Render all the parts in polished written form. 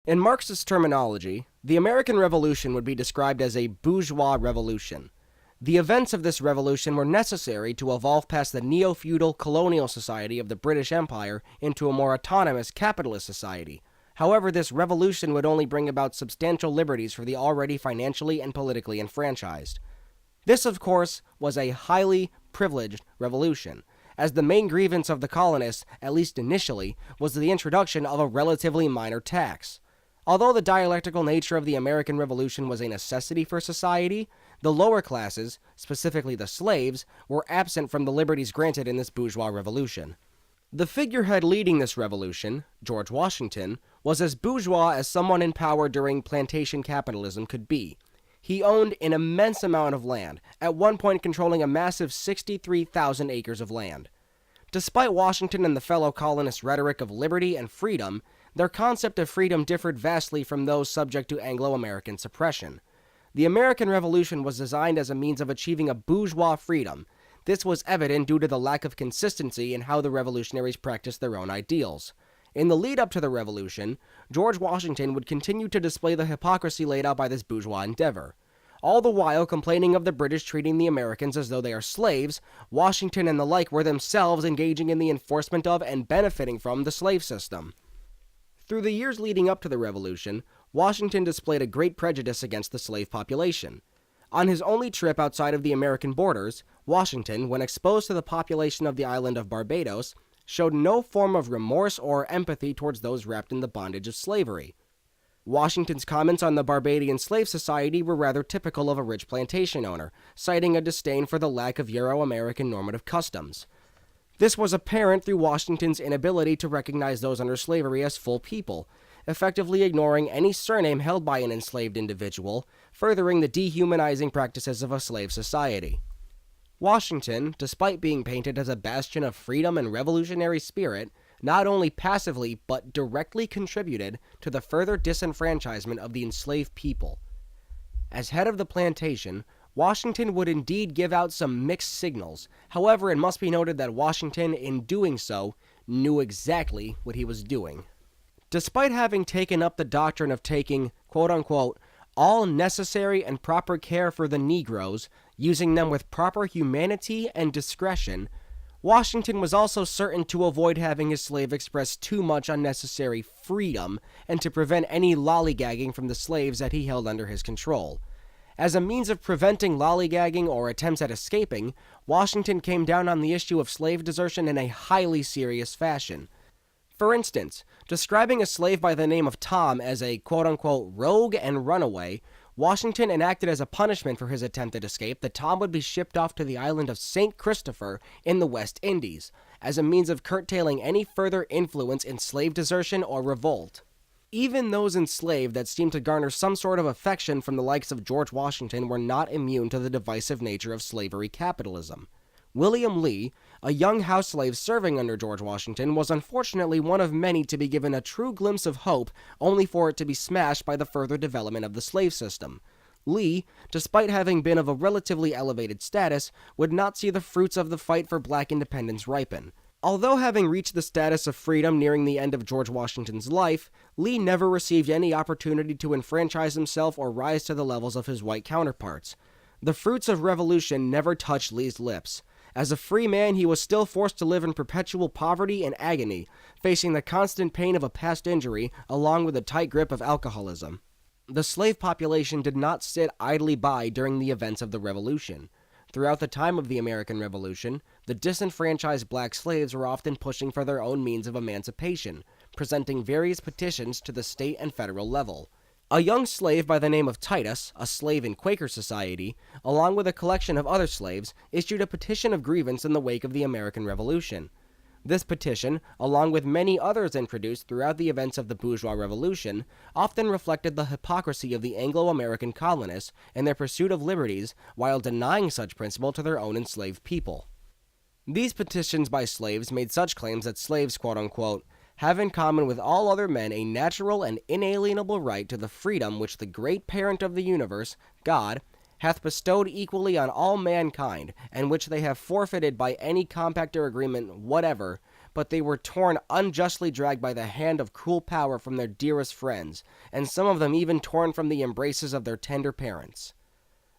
In Marxist terminology, the American Revolution would be described as a bourgeois revolution. The events of this revolution were necessary to evolve past the neo-feudal colonial society of the British Empire into a more autonomous capitalist society. However, this revolution would only bring about substantial liberties for the already financially and politically enfranchised. This, of course, was a highly privileged revolution, as the main grievance of the colonists, at least initially, was the introduction of a relatively minor tax. Although the dialectical nature of the American Revolution was a necessity for society, the lower classes, specifically the slaves, were absent from the liberties granted in this bourgeois revolution. The figurehead leading this revolution, George Washington, was as bourgeois as someone in power during plantation capitalism could be. He owned an immense amount of land, at one point controlling a massive 63,000 acres of land. Despite Washington and the fellow colonists' rhetoric of liberty and freedom, their concept of freedom differed vastly from those subject to Anglo-American suppression. The American Revolution was designed as a means of achieving a bourgeois freedom. This was evident due to the lack of consistency in how the revolutionaries practiced their own ideals. In the lead-up to the revolution, George Washington would continue to display the hypocrisy laid out by this bourgeois endeavor. All the while complaining of the British treating the Americans as though they are slaves, Washington and the like were themselves engaging in the enforcement of and benefiting from the slave system. Through the years leading up to the Revolution, Washington displayed a great prejudice against the slave population. On his only trip outside of the American borders, Washington, when exposed to the population of the island of Barbados, showed no form of remorse or empathy towards those wrapped in the bondage of slavery. Washington's comments on the Barbadian slave society were rather typical of a rich plantation owner, citing a disdain for the lack of Euro-American normative customs. This was apparent through Washington's inability to recognize those under slavery as full people, effectively ignoring any surname held by an enslaved individual, furthering the dehumanizing practices of a slave society. Washington, despite being painted as a bastion of freedom and revolutionary spirit, not only passively but directly contributed to the further disenfranchisement of the enslaved people. As head of the plantation, Washington would indeed give out some mixed signals. However, it must be noted that Washington, in doing so, knew exactly what he was doing. Despite having taken up the doctrine of taking, quote-unquote, all necessary and proper care for the Negroes, using them with proper humanity and discretion, Washington was also certain to avoid having his slave express too much unnecessary freedom and to prevent any lollygagging from the slaves that he held under his control. As a means of preventing lollygagging or attempts at escaping, Washington came down on the issue of slave desertion in a highly serious fashion. For instance, describing a slave by the name of Tom as a quote-unquote rogue and runaway, Washington enacted as a punishment for his attempted escape that Tom would be shipped off to the island of St. Christopher in the West Indies, as a means of curtailing any further influence in slave desertion or revolt. Even those enslaved that seemed to garner some sort of affection from the likes of George Washington were not immune to the divisive nature of slavery capitalism. William Lee, a young house slave serving under George Washington, was unfortunately one of many to be given a true glimpse of hope, only for it to be smashed by the further development of the slave system. Lee, despite having been of a relatively elevated status, would not see the fruits of the fight for black independence ripen. Although having reached the status of freedom nearing the end of George Washington's life, Lee never received any opportunity to enfranchise himself or rise to the levels of his white counterparts. The fruits of revolution never touched Lee's lips. As a free man, he was still forced to live in perpetual poverty and agony, facing the constant pain of a past injury, along with the tight grip of alcoholism. The slave population did not sit idly by during the events of the Revolution. Throughout the time of the American Revolution, the disenfranchised black slaves were often pushing for their own means of emancipation, presenting various petitions to the state and federal level. A young slave by the name of Titus, a slave in Quaker society, along with a collection of other slaves, issued a petition of grievance in the wake of the American Revolution. This petition, along with many others introduced throughout the events of the bourgeois revolution, often reflected the hypocrisy of the Anglo-American colonists in their pursuit of liberties while denying such principle to their own enslaved people. These petitions by slaves made such claims that slaves, quote-unquote, have in common with all other men a natural and inalienable right to the freedom which the great parent of the universe, God, hath bestowed equally on all mankind, and which they have forfeited by any compact or agreement whatever, but they were torn unjustly dragged by the hand of cruel power from their dearest friends, and some of them even torn from the embraces of their tender parents.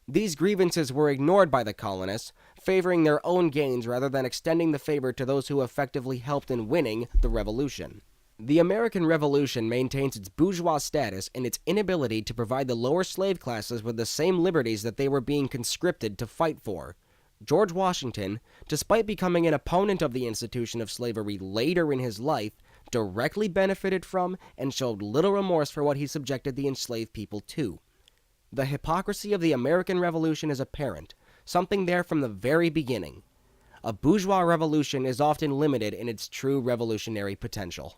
These grievances were ignored by the colonists, favoring their own gains rather than extending the favor to those who effectively helped in winning the revolution. The American Revolution maintains its bourgeois status in its inability to provide the lower slave classes with the same liberties that they were being conscripted to fight for. George Washington, despite becoming an opponent of the institution of slavery later in his life, directly benefited from and showed little remorse for what he subjected the enslaved people to. The hypocrisy of the American Revolution is apparent, something there from the very beginning. A bourgeois revolution is often limited in its true revolutionary potential.